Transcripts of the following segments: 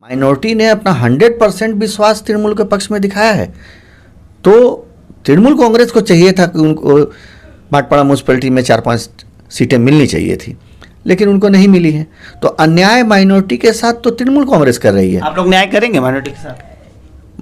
Minority ने अपना 100% विश्वास तृणमूल के पक्ष में दिखाया है। तो तृणमूल कांग्रेस को चाहिए था कि उनको भाटपाड़ा म्यूनसिपैलिटी में 4-5 सीटें मिलनी चाहिए थी, लेकिन उनको नहीं मिली है। तो अन्याय माइनॉरिटी के साथ तो तृणमूल कांग्रेस कर रही है। आप लोग न्याय करेंगे माइनॉरिटी के साथ?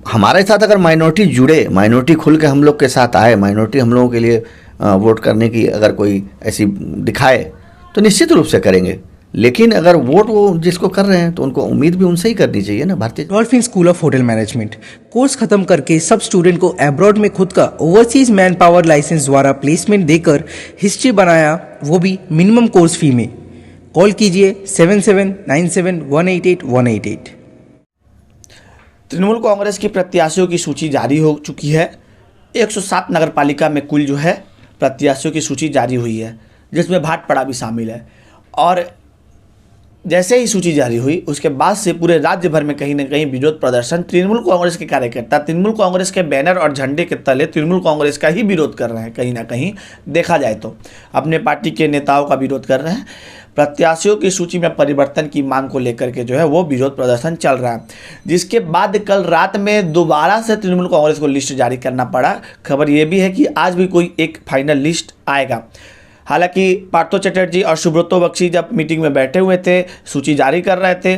हमारे साथ अगर माइनॉरिटी जुड़े, माइनॉरिटी खुल के हम लोग के साथ आए, माइनॉरिटी हम लोगों के लिए वोट करने की अगर कोई ऐसी दिखाए तो निश्चित रूप से करेंगे। लेकिन अगर वोट वो जिसको कर रहे हैं तो उनको उम्मीद भी उनसे ही करनी चाहिए ना। भारतीय dolphin school of hotel management course खत्म करके सब स्टूडेंट को अब्रॉड में खुद का ओवरसीज मैन पावर लाइसेंस द्वारा प्लेसमेंट देकर हिस्ट्री बनाया, वो भी मिनिमम कोर्स फी में। कॉल कीजिए 7797188188। तृणमूल कांग्रेस की प्रत्याशियों की सूची जारी हो चुकी है। 107 नगरपालिका में कुल जो है प्रत्याशियों की सूची जारी हुई है, जिसमें भाटपाड़ा भी शामिल है। और जैसे ही सूची जारी हुई उसके बाद से पूरे राज्य भर में कहीं ना कहीं विरोध प्रदर्शन तृणमूल कांग्रेस के कार्यकर्ता तृणमूल कांग्रेस के बैनर और झंडे के तले तृणमूल कांग्रेस का ही विरोध कर रहे हैं। कहीं ना कहीं देखा जाए तो अपने पार्टी के नेताओं का विरोध कर रहे हैं। प्रत्याशियों की सूची में परिवर्तन की मांग को लेकर के जो है वो विरोध प्रदर्शन चल रहा है, जिसके बाद कल रात में दोबारा से तृणमूल कांग्रेस को लिस्ट जारी करना पड़ा। खबर ये भी है कि आज भी कोई एक फाइनल लिस्ट आएगा। हालांकि पार्थो चटर्जी और सुब्रतो बख्शी जब मीटिंग में बैठे हुए थे, सूची जारी कर रहे थे,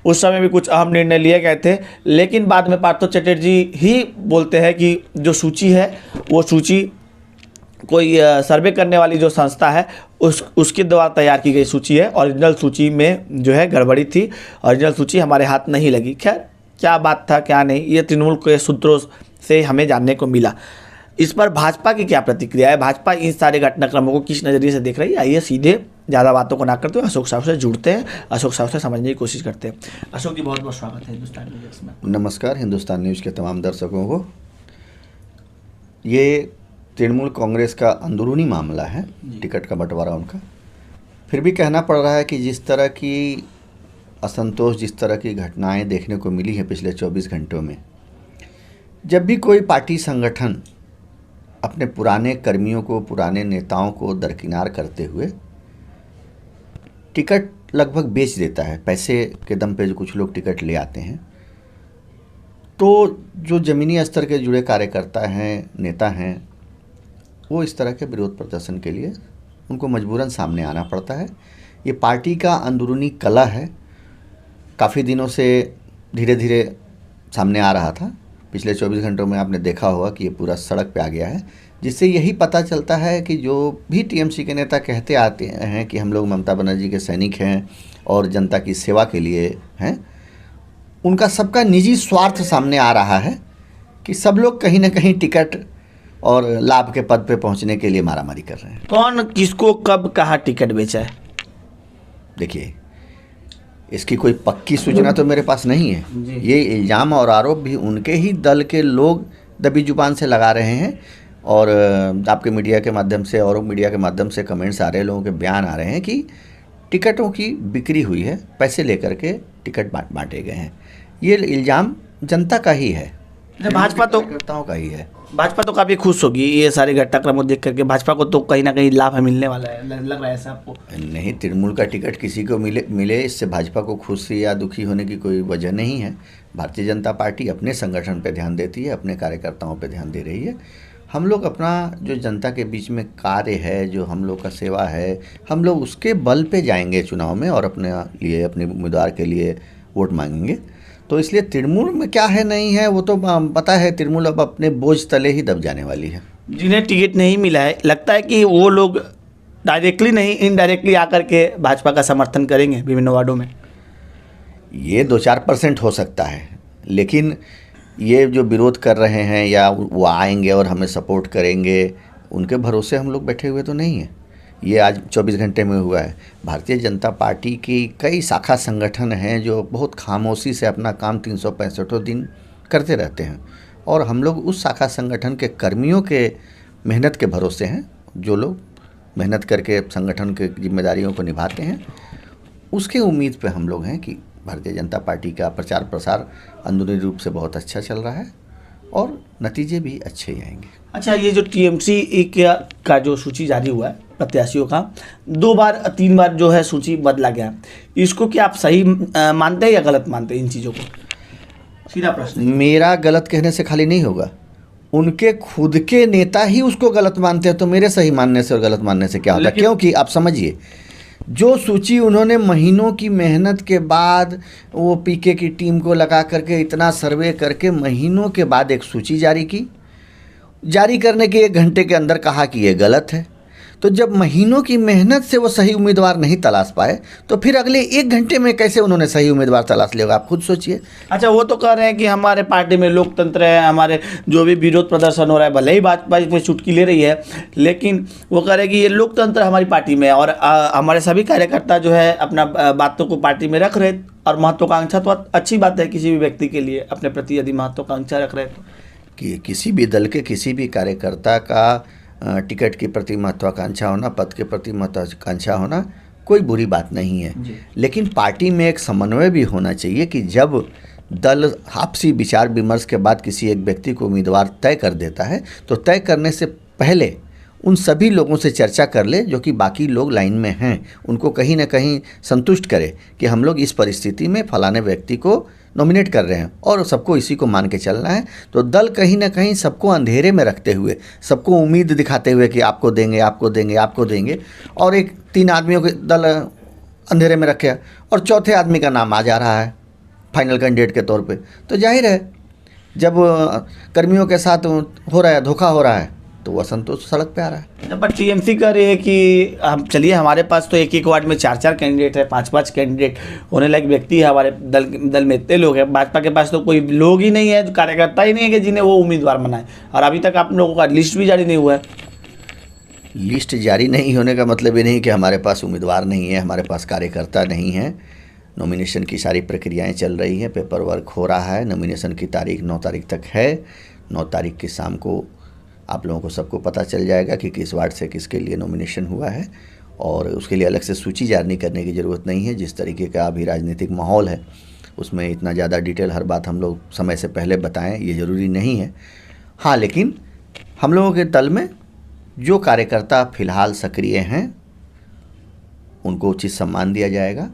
उस समय भी कुछ अहम निर्णय लिए गए थे। लेकिन बाद में पार्थो चटर्जी ही बोलते हैं कि जो सूची है वो सूची कोई सर्वे करने वाली जो संस्था है उसके द्वारा तैयार की गई सूची है। ओरिजिनल सूची में जो है गड़बड़ी थी, ओरिजिनल सूची हमारे हाथ नहीं लगी। खैर क्या बात था क्या नहीं, ये तृणमूल के सूत्रों से हमें जानने को मिला। इस पर भाजपा की क्या प्रतिक्रिया है, भाजपा इन सारे घटनाक्रमों को किस नज़रिए से देख रही है, आइए सीधे ज़्यादा बातों को ना करते हुए अशोक साहब से जुड़ते हैं, अशोक साहब से समझने की कोशिश करते हैं। अशोक जी बहुत बहुत स्वागत है हिंदुस्तान न्यूज़ में। नमस्कार हिंदुस्तान न्यूज़ के तमाम दर्शकों को। ये तृणमूल कांग्रेस का अंदरूनी मामला है, टिकट का बंटवारा उनका। फिर भी कहना पड़ रहा है कि जिस तरह की असंतोष, जिस तरह की घटनाएं देखने को मिली हैं पिछले 24 घंटों में, जब भी कोई पार्टी संगठन अपने पुराने कर्मियों को, पुराने नेताओं को दरकिनार करते हुए टिकट लगभग बेच देता है, पैसे के दम पे जो कुछ लोग टिकट ले आते हैं, तो जो ज़मीनी स्तर के जुड़े कार्यकर्ता हैं, नेता हैं, वो इस तरह के विरोध प्रदर्शन के लिए उनको मजबूरन सामने आना पड़ता है। ये पार्टी का अंदरूनी कला है, काफ़ी दिनों से धीरे धीरे सामने आ रहा था। पिछले 24 घंटों में आपने देखा होगा कि ये पूरा सड़क पे आ गया है, जिससे यही पता चलता है कि जो भी टीएमसी के नेता कहते आते हैं कि हम लोग ममता बनर्जी के सैनिक हैं और जनता की सेवा के लिए हैं, उनका सबका निजी स्वार्थ सामने आ रहा है कि सब लोग कहीं ना कहीं टिकट और लाभ के पद पे पहुंचने के लिए मारामारी कर रहे हैं। कौन किसको कब कहाँ टिकट बेचा है? देखिए, इसकी कोई पक्की सूचना तो मेरे पास नहीं है। ये इल्ज़ाम और आरोप भी उनके ही दल के लोग दबी जुबान से लगा रहे हैं, और आपके मीडिया के माध्यम से और मीडिया के माध्यम से कमेंट्स आ रहे हैं, लोगों के बयान आ रहे हैं कि टिकटों की बिक्री हुई है, पैसे लेकर के टिकट बांटे गए हैं। ये इल्ज़ाम जनता का ही है, भाजपा तो कार्यकर्ताओं का ही है। भाजपा तो काफ़ी खुश होगी ये सारे घटनाक्रम को देख करके। भाजपा को तो कहीं ना कहीं लाभ मिलने वाला है, लग रहा है ऐसा आपको? नहीं, तृणमूल का टिकट किसी को मिले इससे भाजपा को खुशी या दुखी होने की कोई वजह नहीं है। भारतीय जनता पार्टी अपने संगठन पर ध्यान देती है, अपने कार्यकर्ताओं पर ध्यान दे रही है। हम लोग अपना जो जनता के बीच में कार्य है, जो हम लोग का सेवा है, हम लोग उसके बल पे जाएंगे चुनाव में और अपने लिए, अपने उम्मीदवार के लिए वोट मांगेंगे। तो इसलिए तृणमूल में क्या है नहीं है वो तो पता है। तृणमूल अब अपने बोझ तले ही दब जाने वाली है। जिन्हें टिकट नहीं मिला है, लगता है कि वो लोग डायरेक्टली नहीं इनडायरेक्टली आकर के भाजपा का समर्थन करेंगे विभिन्न वार्डों में। ये 2-4% हो सकता है, लेकिन ये जो विरोध कर रहे हैं या वो आएंगे और हमें सपोर्ट करेंगे, उनके भरोसे हम लोग बैठे हुए तो नहीं हैं। ये आज 24 घंटे में हुआ है। भारतीय जनता पार्टी की कई शाखा संगठन हैं जो बहुत खामोशी से अपना काम 365 दिन करते रहते हैं, और हम लोग उस शाखा संगठन के कर्मियों के मेहनत के भरोसे हैं। जो लोग मेहनत करके संगठन के जिम्मेदारियों को निभाते हैं, उसके उम्मीद पे हम लोग हैं कि भारतीय जनता पार्टी का प्रचार प्रसार अंदरूनी रूप से बहुत अच्छा चल रहा है, और नतीजे भी अच्छे ही आएंगे। अच्छा, ये जो टीएमसी का जो सूची जारी हुआ है प्रत्याशियों का, 2 बार 3 बार जो है सूची बदला गया, इसको क्या आप सही मानते हैं या गलत मानते हैं इन चीज़ों को? सीधा प्रश्न। मेरा गलत कहने से खाली नहीं होगा, उनके खुद के नेता ही उसको गलत मानते हैं, तो मेरे सही मानने से और गलत मानने से क्या होता है? क्योंकि आप समझिए, जो सूची उन्होंने महीनों की मेहनत के बाद वो पीके की टीम को लगा करके इतना सर्वे करके महीनों के बाद एक सूची जारी की, जारी करने के 1 घंटे के अंदर कहा कि ये गलत है। तो जब महीनों की मेहनत से वो सही उम्मीदवार नहीं तलाश पाए, तो फिर अगले 1 घंटे में कैसे उन्होंने सही उम्मीदवार तलाश लिया, आप खुद सोचिए। अच्छा, वो तो कह रहे हैं कि हमारे पार्टी में लोकतंत्र है, हमारे जो भी विरोध प्रदर्शन हो रहा है, भले ही भाजपा इसमें चुटकी ले रही है, लेकिन वो कह रहे हैं कि ये लोकतंत्र हमारी पार्टी में है और हमारे सभी कार्यकर्ता जो है अपना बातों को पार्टी में रख रहे, और महत्वाकांक्षा तो अच्छी बात है किसी भी व्यक्ति के लिए अपने प्रति यदि महत्वाकांक्षा रख रहे तो। कि किसी भी दल के किसी भी कार्यकर्ता का टिकट के प्रति महत्वाकांक्षा होना, पद के प्रति महत्वाकांक्षा होना कोई बुरी बात नहीं है, लेकिन पार्टी में एक समन्वय भी होना चाहिए कि जब दल आपसी विचार विमर्श के बाद किसी एक व्यक्ति को उम्मीदवार तय कर देता है, तो तय करने से पहले उन सभी लोगों से चर्चा कर ले जो कि बाकी लोग लाइन में हैं, उनको कहीं ना कहीं संतुष्ट करे कि हम लोग इस परिस्थिति में फलाने व्यक्ति को नॉमिनेट कर रहे हैं और सबको इसी को मान के चलना है। तो दल कहीं ना कहीं सबको अंधेरे में रखते हुए, सबको उम्मीद दिखाते हुए कि आपको देंगे, आपको देंगे, आपको देंगे, और एक 3 आदमियों के दल अंधेरे में रखे और चौथे आदमी का नाम आ जा रहा है फाइनल कैंडिडेट के तौर पे, तो जाहिर है जब कर्मियों के साथ हो रहा है, धोखा हो रहा है, तो वो असंतोष सड़क पे आ रहा है। पर टीएमसी कह रही है कि हम चलिए, हमारे पास तो एक वार्ड में 4 कैंडिडेट है, 5 कैंडिडेट होने लायक व्यक्ति है, हमारे दल में इतने लोग हैं, भाजपा के पास तो कोई लोग ही नहीं है, कार्यकर्ता ही नहीं है कि जिन्हें वो उम्मीदवार बनाए, और अभी तक आप लोगों का लिस्ट भी जारी नहीं हुआ है। लिस्ट जारी नहीं होने का मतलब ये नहीं कि हमारे पास उम्मीदवार नहीं है, हमारे पास कार्यकर्ता नहीं है। नॉमिनेशन की सारी प्रक्रियाएं चल रही हैं, पेपर वर्क हो रहा है, नॉमिनेशन की तारीख 9 तारीख तक है। 9 तारीख की शाम को आप लोगों को सबको पता चल जाएगा कि किस वार्ड से किसके लिए नॉमिनेशन हुआ है, और उसके लिए अलग से सूची जारी करने की ज़रूरत नहीं है। जिस तरीके का अभी राजनीतिक माहौल है उसमें इतना ज़्यादा डिटेल हर बात हम लोग समय से पहले बताएं ये ज़रूरी नहीं है। हाँ, लेकिन हम लोगों के दल में जो कार्यकर्ता फ़िलहाल सक्रिय हैं उनको उचित सम्मान दिया जाएगा,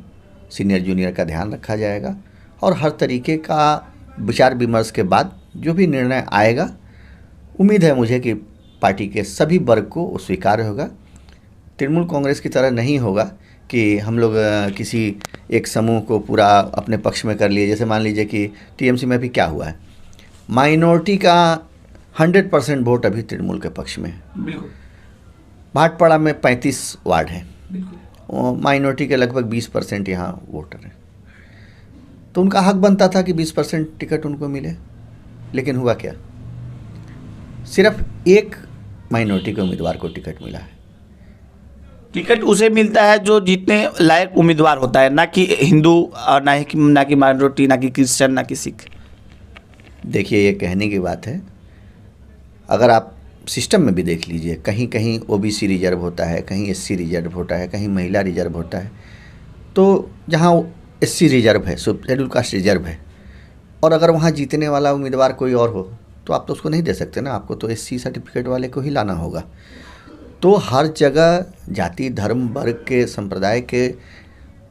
सीनियर जूनियर का ध्यान रखा जाएगा, और हर तरीके का विचार विमर्श के बाद जो भी निर्णय आएगा, उम्मीद है मुझे कि पार्टी के सभी वर्ग को वो स्वीकार्य होगा। तृणमूल कांग्रेस की तरह नहीं होगा कि हम लोग किसी एक समूह को पूरा अपने पक्ष में कर लिए। जैसे मान लीजिए कि टीएमसी में भी क्या हुआ है, माइनॉरिटी का 100% वोट अभी तृणमूल के पक्ष में है। बिल्कुल। भाटपाड़ा में 35 वार्ड हैं, माइनॉरिटी के लगभग 20% यहाँ वोटर हैं, तो उनका हक बनता था कि 20% टिकट उनको मिले, लेकिन हुआ क्या, सिर्फ एक माइनॉरिटी के उम्मीदवार को टिकट मिला है। टिकट उसे मिलता है जो जीतने लायक उम्मीदवार होता है, ना कि हिंदू और ना कि माइनॉरिटी, ना कि क्रिश्चियन, ना कि सिख। देखिए, ये कहने की बात है, अगर आप सिस्टम में भी देख लीजिए, कहीं कहीं ओबीसी रिजर्व होता है, कहीं एससी रिजर्व होता है, कहीं महिला रिजर्व होता है। तो जहाँ एससी रिजर्व है, शेड्यूल कास्ट रिजर्व है, और अगर वहाँ जीतने वाला उम्मीदवार कोई और हो तो आप तो उसको नहीं दे सकते ना, आपको तो एससी सर्टिफिकेट वाले को ही लाना होगा। तो हर जगह जाति, धर्म, वर्ग के, संप्रदाय के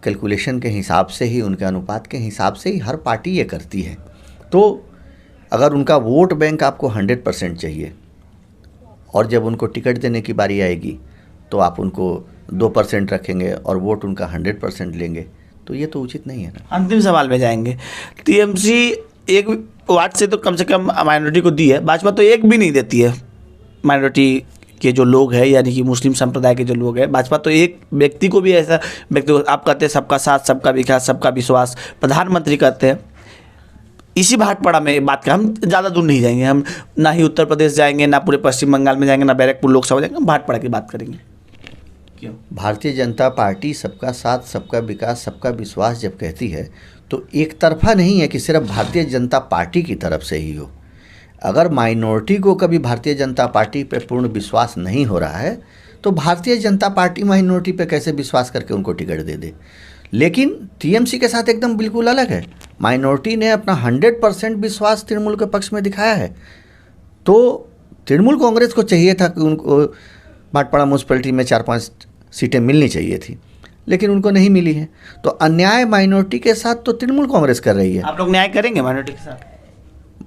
कैलकुलेशन के हिसाब से ही, उनके अनुपात के हिसाब से ही हर पार्टी ये करती है। तो अगर उनका वोट बैंक आपको 100% चाहिए और जब उनको टिकट देने की बारी आएगी तो आप उनको 2% रखेंगे और वोट उनका 100% लेंगे, तो ये तो उचित नहीं है ना। अंतिम सवाल में जाएंगे, टीएमसी एक वार्ड से तो कम से कम माइनॉरिटी को दी है, भाजपा तो एक भी नहीं देती है माइनॉरिटी के जो लोग हैं, यानी कि मुस्लिम संप्रदाय के जो लोग हैं। भाजपा तो एक व्यक्ति को भी ऐसा व्यक्ति, आप कहते हैं सबका साथ, सबका विकास, सबका विश्वास, प्रधानमंत्री कहते हैं। इसी भाटपाड़ा में बात कर, हम ज़्यादा दूर नहीं जाएंगे, हम ना ही उत्तर प्रदेश जाएंगे, ना पूरे पश्चिम बंगाल में जाएंगे, ना बैरकपुर लोकसभा जाएंगे, हम भाटपाड़ा की बात करेंगे। क्यों? भारतीय जनता पार्टी सबका साथ, सबका विकास, सबका विश्वास जब कहती है तो एक तरफा नहीं है कि सिर्फ भारतीय जनता पार्टी की तरफ से ही हो। अगर माइनॉरिटी को कभी भारतीय जनता पार्टी पे पूर्ण विश्वास नहीं हो रहा है तो भारतीय जनता पार्टी माइनॉरिटी पे कैसे विश्वास करके उनको टिकट दे दे। लेकिन टीएमसी के साथ एकदम बिल्कुल अलग है। माइनॉरिटी ने अपना 100% विश्वास तृणमूल के पक्ष में दिखाया है। तो तृणमूल कांग्रेस को चाहिए था कि उनको भाटपाड़ा म्यूनसिपैलिटी में 4-5 सीटें मिलनी चाहिए थी, लेकिन उनको नहीं मिली है। तो अन्याय माइनॉरिटी के साथ तो तृणमूल कांग्रेस कर रही है। आप लोग न्याय करेंगे माइनॉरिटी के साथ?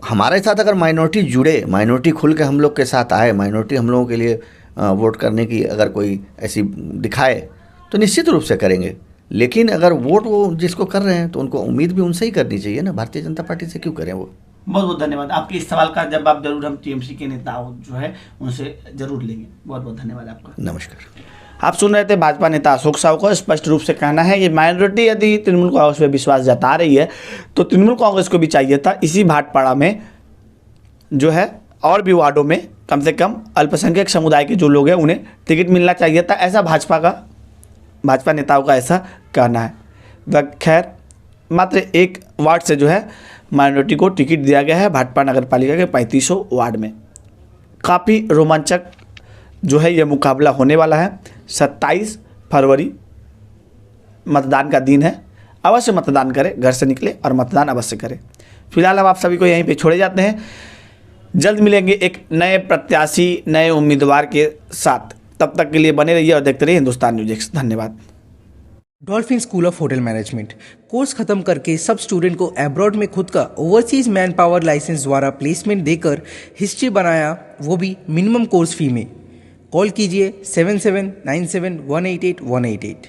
हमारे साथ अगर माइनॉरिटी जुड़े, माइनॉरिटी खुल के हम लोग के साथ आए, माइनॉरिटी हम लोगों के लिए वोट करने की अगर कोई ऐसी दिखाए तो निश्चित रूप से करेंगे। लेकिन अगर वोट वो जिसको कर रहे हैं तो उनको उम्मीद भी उनसे ही करनी चाहिए ना, भारतीय जनता पार्टी से क्यों करें वो। बहुत बहुत धन्यवाद। आपके इस सवाल का जवाब जरूर हम टीएमसी के नेताओं जो है उनसे जरूर लेंगे। बहुत बहुत धन्यवाद आपका। नमस्कार। आप सुन रहे थे भाजपा नेता अशोक साहू को स्पष्ट रूप से कहना है कि माइनॉरिटी यदि तृणमूल कांग्रेस पे विश्वास जता रही है तो तृणमूल कांग्रेस को भी चाहिए था इसी भाटपाड़ा में जो है और भी वार्डों में कम से कम अल्पसंख्यक समुदाय के जो लोग हैं उन्हें टिकट मिलना चाहिए था। ऐसा भाजपा नेताओं का ऐसा कहना है। खैर मात्र एक वार्ड से जो है माइनॉरिटी को टिकट दिया गया है भाटपाड़ा नगर पालिका के 3500 वार्ड में। काफ़ी रोमांचक जो है ये मुकाबला होने वाला है। 27 फरवरी मतदान का दिन है। अवश्य मतदान करें, घर से निकले और मतदान अवश्य करें। फिलहाल हम आप सभी को यहीं पे छोड़े जाते हैं। जल्द मिलेंगे एक नए प्रत्याशी, नए उम्मीदवार के साथ। तब तक के लिए बने रहिए और देखते रहिए हिंदुस्तान न्यूज़ एक्स। धन्यवाद। Dolphin school of hotel management course खत्म करके सब स्टूडेंट को एब्रॉड में खुद का ओवरसीज मैन पावर लाइसेंस द्वारा प्लेसमेंट देकर हिस्ट्री बनाया, वो भी मिनिमम कोर्स फी में। कॉल कीजिए 7797188188।